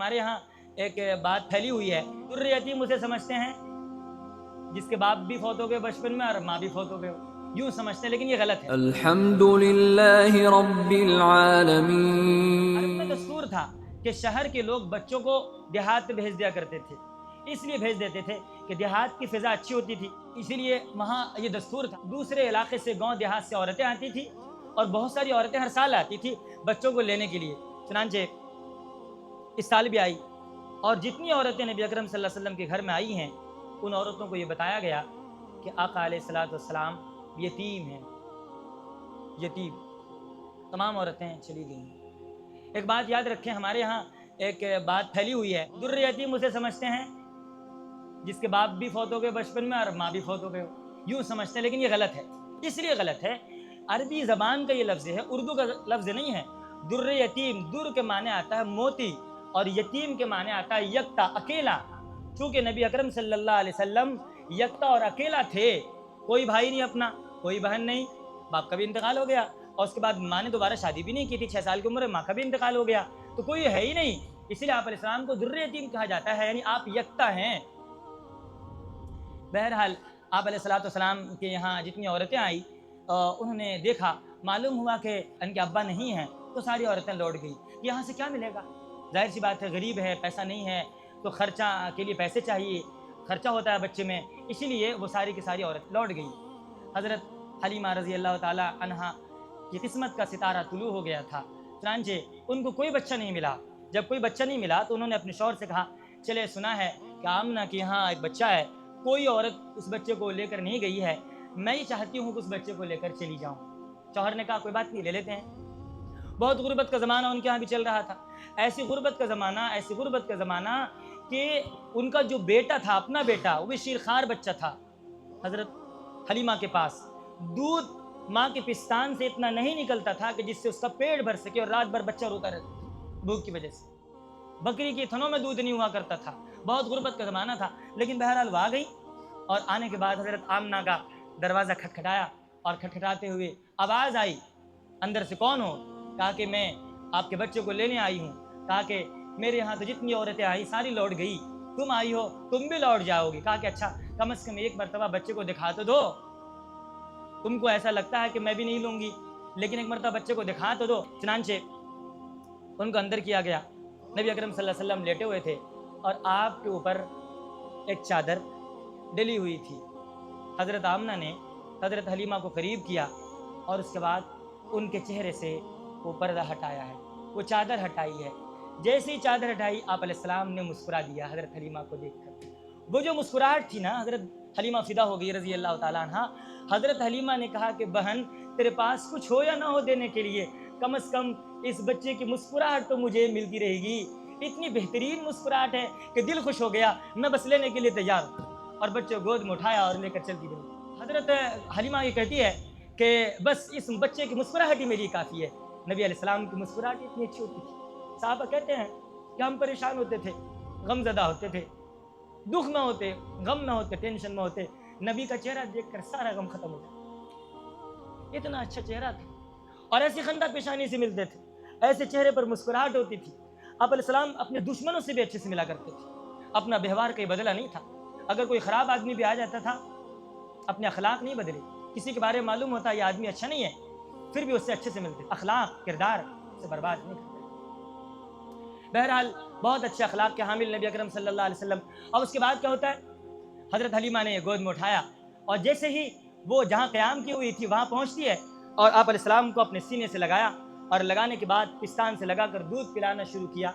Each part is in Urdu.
ہمارے یہاں ایک بات پھیلی ہوئی ہے، در یتیم اسے سمجھتے ہیں جس کے باپ بھی فوت ہو گئے بچپن میں اور ماں بھی فوت ہو گئے، یوں سمجھتے ہیں، لیکن یہ غلط ہے۔ الحمد للہ رب العالمین۔ عرب میں دستور تھا کہ شہر کے لوگ بچوں کو دیہات میں بھیج دیا کرتے تھے، اس لیے بھیج دیتے تھے کہ دیہات کی فضا اچھی ہوتی تھی، اسی لیے وہاں یہ دستور تھا۔ دوسرے علاقے سے، گاؤں دیہات سے عورتیں آتی تھی اور بہت ساری عورتیں ہر سال آتی تھی بچوں کو لینے کے لیے، چنانچہ اس سال بھی آئی، اور جتنی عورتیں نبی اکرم صلی اللہ علیہ وسلم کے گھر میں آئی ہیں ان عورتوں کو یہ بتایا گیا کہ آقا علیہ الصلوۃ والسلام یتیم ہیں، یتیم، تمام عورتیں چلی گئیں۔ ایک بات یاد رکھیں، ہمارے ہاں ایک بات پھیلی ہوئی ہے، در یتیم اسے سمجھتے ہیں جس کے باپ بھی فوت ہو گئے بچپن میں اور ماں بھی فوت ہو گئے، یوں سمجھتے ہیں، لیکن یہ غلط ہے۔ اس لیے غلط ہے، عربی زبان کا یہ لفظ ہے، اردو کا لفظ نہیں ہے۔ در یتیم، در کے معنی آتا ہے موتی، اور یتیم کے معنی آتا ہے یکتا، اکیلا۔ چونکہ نبی اکرم صلی اللہ علیہ وسلم یکتا اور اکیلا تھے، کوئی بھائی نہیں اپنا، کوئی بہن نہیں، باپ کا بھی انتقال ہو گیا، اور اس کے بعد ماں نے دوبارہ شادی بھی نہیں کی تھی، 6 سال کی عمر میں ماں کا بھی انتقال ہو گیا، تو کوئی ہے ہی نہیں، اسی لیے آپ علیہ السلام کو در یتیم کہا جاتا ہے، یعنی آپ یکتا ہیں۔ بہرحال آپ علیہ الصلوۃ والسلام کے یہاں جتنی عورتیں آئیں انہوں نے دیکھا، معلوم ہوا کہ ان کے ابا نہیں ہیں، تو ساری عورتیں لوٹ گئیں۔ یہاں سے کیا ملے گا؟ ظاہر سی بات ہے، غریب ہے، پیسہ نہیں ہے، تو خرچہ کے لیے پیسے چاہیے، خرچہ ہوتا ہے بچے میں، اسی لیے وہ ساری کی ساری عورت لوٹ گئی۔ حضرت حلیمہ رضی اللہ تعالی عنہا کی قسمت کا ستارہ طلوع ہو گیا تھا، چنانچہ ان کو کوئی بچہ نہیں ملا۔ جب کوئی بچہ نہیں ملا تو انہوں نے اپنے شوہر سے کہا، چلے سنا ہے کہ آمنہ کے یہاں ایک بچہ ہے، کوئی عورت اس بچے کو لے کر نہیں گئی ہے، میں یہ چاہتی ہوں کہ اس بچے کو لے کر چلی جاؤں۔ شوہر نے کہا کوئی بات نہیں، لے لیتے ہیں۔ بہت غربت کا زمانہ ان کے یہاں بھی چل رہا تھا، ایسی غربت کا زمانہ کہ ان کا جو بیٹا تھا، اپنا بیٹا، وہ بھی شیرخوار بچہ تھا حضرت حلیمہ کے پاس۔ دودھ ماں کے پستان سے اتنا نہیں نکلتا تھا کہ جس سے اس کا پیٹ بھر سکے، اور رات بھر بچہ روتا رہتا تھا بھوک کی وجہ سے، بکری کی تھنوں میں دودھ نہیں ہوا کرتا تھا، بہت غربت کا زمانہ تھا۔ لیکن بہرحال وہ آ گئی، اور آنے کے بعد حضرت آمنہ کا دروازہ کھٹکھٹایا، اور کھٹکھٹاتے ہوئے آواز آئی، اندر سے کون ہو؟ کہا کہ میں آپ کے بچے کو لینے آئی ہوں۔ کہا کہ میرے یہاں تو جتنی عورتیں آئی ساری لوٹ گئی، تم آئی ہو تم بھی لوٹ جاؤ گی۔ کہا کہ اچھا، کم از کم ایک مرتبہ بچے کو دکھا تو دو، تم کو ایسا لگتا ہے کہ میں بھی نہیں لوں گی، لیکن ایک مرتبہ بچے کو دکھا تو دو۔ چنانچہ ان کو اندر کیا گیا، نبی اکرم صلی اللہ علیہ وسلم لیٹے ہوئے تھے، اور آپ کے اوپر ایک چادر ڈلی ہوئی تھی۔ حضرت آمنہ نے حضرت حلیمہ کو قریب کیا، اور اس کے بعد ان کے چہرے سے وہ پردہ ہٹایا ہے، وہ چادر ہٹائی ہے۔ جیسے ہی چادر ہٹائی، آپ علیہ السلام نے مسکرا دیا حضرت حلیمہ کو دیکھ کر۔ وہ جو مسکراہٹ تھی نا، حضرت حلیمہ فدا ہو گئی رضی اللہ تعالیٰ عنہ۔ حضرت حلیمہ نے کہا کہ بہن، تیرے پاس کچھ ہو یا نہ ہو دینے کے لیے، کم از کم اس بچے کی مسکراہٹ تو مجھے ملتی رہے گی۔ اتنی بہترین مسکراہٹ ہے کہ دل خوش ہو گیا، میں بس لینے کے لیے تیار ہوں۔ اور بچے کو گود میں اٹھایا اور لے کر چلتی رہی۔ حضرت حلیمہ یہ کہتی ہے کہ بس اس بچے کی مسکراہٹ ہی میری کافی ہے۔ نبی علیہ السلام کی مسکراہٹ اتنی اچھی ہوتی تھی، صحابہ کہتے ہیں کہ ہم پریشان ہوتے تھے، غم زدہ ہوتے تھے، دکھ میں ہوتے، غم میں ہوتے، ٹینشن میں ہوتے، نبی کا چہرہ دیکھ کر سارا غم ختم ہو جاتا، اتنا اچھا چہرہ تھا، اور ایسی خندہ پیشانی سے ملتے تھے، ایسے چہرے پر مسکراہٹ ہوتی تھی۔ آپ علیہ السلام اپنے دشمنوں سے بھی اچھے سے ملا کرتے تھے، اپنا بہوار کا یہ بدلہ نہیں تھا۔ اگر کوئی خراب آدمی بھی آ جاتا تھا، اپنے اخلاق نہیں بدلے، کسی کے بارے میں معلوم ہوتا یہ آدمی اچھا نہیں ہے، پھر بھی اس سے اچھے سے ملتے، اخلاق کردار سے برباد نہیں کرتے۔ بہرحال بہت اچھے اخلاق کے حامل نبی اکرم صلی اللہ علیہ وسلم۔ اور اس کے بعد کیا ہوتا ہے؟ حضرت حلیمہ نے گود میں اٹھایا، اور جیسے ہی وہ جہاں قیام کی ہوئی تھی وہاں پہنچتی ہے، اور آپ علیہ السلام کو اپنے سینے سے لگایا، اور لگانے کے بعد پستان سے لگا کر دودھ پلانا شروع کیا۔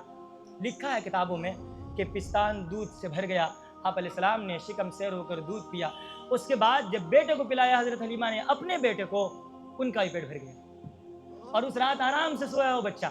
لکھا ہے کتابوں میں کہ پستان دودھ سے بھر گیا، آپ علیہ السلام نے شکم سیر ہو کر دودھ پیا۔ اس کے بعد جب بیٹے کو پلایا حضرت حلیمہ نے اپنے بیٹے کو، ان کا ہی پیٹ بھر گیا، اور اس رات آرام سے سویا وہ بچہ۔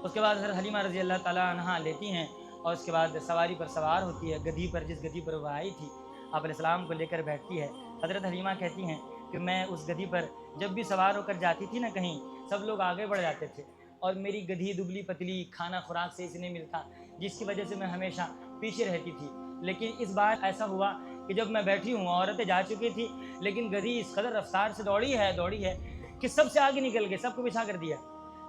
اس کے بعد حضرت حلیمہ رضی اللہ تعالیٰ عنہا لیتی ہیں، اور اس کے بعد سواری پر سوار ہوتی ہے، گدھی پر، جس گدھی پر وہ آئی تھی، آپ علیہ السلام کو لے کر بیٹھتی ہے۔ حضرت حلیمہ کہتی ہیں کہ میں اس گدھی پر جب بھی سوار ہو کر جاتی تھی نا کہیں، سب لوگ آگے بڑھ جاتے تھے، اور میری گدھی دبلی پتلی، کھانا خوراک سے اسے نہیں ملتا، جس کی وجہ سے میں ہمیشہ پیچھے رہتی تھی۔ لیکن اس بار ایسا ہوا کہ جب میں بیٹھی ہوں، عورتیں جا چکی تھی، لیکن گدھی اس قدر رفتار سے دوڑی ہے کہ سب سے آگے نکل گئی، سب کو پیچھا کر دیا،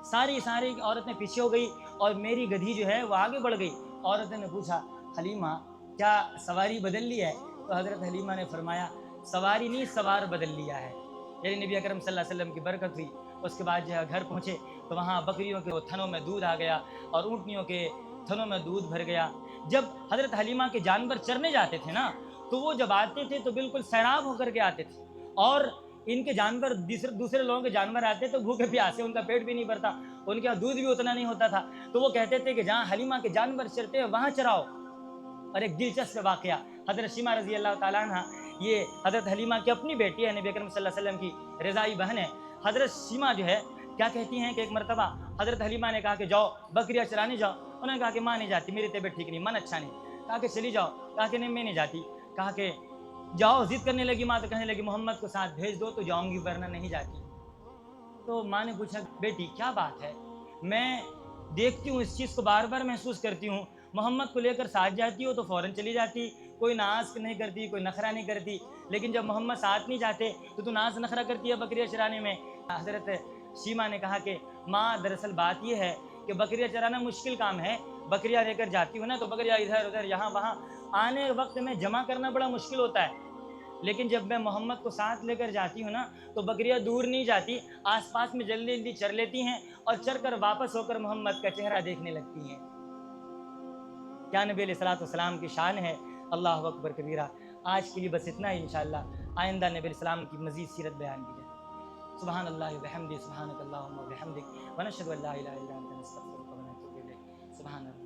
ساری عورتیں پیچھے ہو گئی، اور میری گدھی جو ہے وہ آگے بڑھ گئی۔ عورتوں نے پوچھا حلیمہ کیا سواری بدل لی ہے؟ تو حضرت حلیمہ نے فرمایا سواری نہیں سوار بدل لیا ہے، یعنی نبی اکرم صلی اللہ علیہ وسلم کی برکت ہوئی۔ اس کے بعد جو ہے گھر پہنچے تو وہاں بکریوں کے تھنوں میں دودھ آ گیا اور اونٹنیوں کے تھنوں میں دودھ بھر گیا۔ جب حضرت حلیمہ کے جانور چرنے جاتے تھے نا تو وہ جب آتے تھے تو بالکل سیراب ہو کر کے آتے تھے، اور ان کے جانور دوسرے لوگوں کے جانور آتے تو بھوکے پیاسے، ان کا پیٹ بھی نہیں بھرتا، ان کے یہاں دودھ بھی اتنا نہیں ہوتا تھا، تو وہ کہتے تھے کہ جہاں حلیمہ کے جانور چرتے ہیں وہاں چراؤ۔ اور ایک دلچسپ واقعہ، حضرت شیمہ رضی اللہ تعالیٰ عنہ، یہ حضرت حلیمہ کی اپنی بیٹی ہے، نبی اکرم صلی اللہ علیہ وسلم کی رضائی بہن ہے۔ حضرت شیمہ جو ہے کیا کہتی ہیں کہ ایک مرتبہ حضرت حلیمہ نے کہا کہ جاؤ بکریاں چرانے جاؤ، انہوں نے کہا کہ ماں نہیں جاتی، میری طبیعت ٹھیک نہیں، من اچھا نہیں۔ کہا کہ چلی جاؤ، کہا کہ نہیں میں نہیں جاتی۔ کہا کہ جاؤ، ضد کرنے لگی ماں، تو کہنے لگی محمد کو ساتھ بھیج دو تو جاؤں گی ورنہ نہیں جاتی۔ تو ماں نے پوچھا بیٹی کیا بات ہے؟ میں دیکھتی ہوں اس چیز کو بار بار محسوس کرتی ہوں، محمد کو لے کر ساتھ جاتی ہو تو فوراً چلی جاتی، کوئی ناز نہیں کرتی، کوئی نخرہ نہیں کرتی، لیکن جب محمد ساتھ نہیں جاتے تو ناز نخرہ کرتی ہے بکریاں چرانے میں۔ حضرت شیمہ نے کہا کہ ماں دراصل بات یہ ہے کہ بکریاں چرانا مشکل کام ہے، بکریاں لے کر جاتی ہوں نا تو بکریاں ادھر ادھر یہاں وہاں آنے وقت میں جمع کرنا بڑا مشکل ہوتا ہے، لیکن جب میں محمد کو ساتھ لے کر جاتی ہوں نا تو بکریاں دور نہیں جاتی، آس پاس میں جلدی جلدی چر لیتی ہیں اور چر کر واپس ہو کر محمد کا چہرہ دیکھنے لگتی ہیں۔ کیا نبی علیہ الصلوۃ والسلام کی شان ہے، اللہ اکبر کبیرہ۔ آج کے لیے بس اتنا ہی، انشاءاللہ آئندہ نبی علیہ السلام کی مزید سیرت بیان کی جائے۔ سبحان اللہ وبحمدہ، سبحانک اللہم وبحمدک، ونشہد ان لا الہ الا انت نستغفرک ونتوب الیک۔ سبحان اللہ۔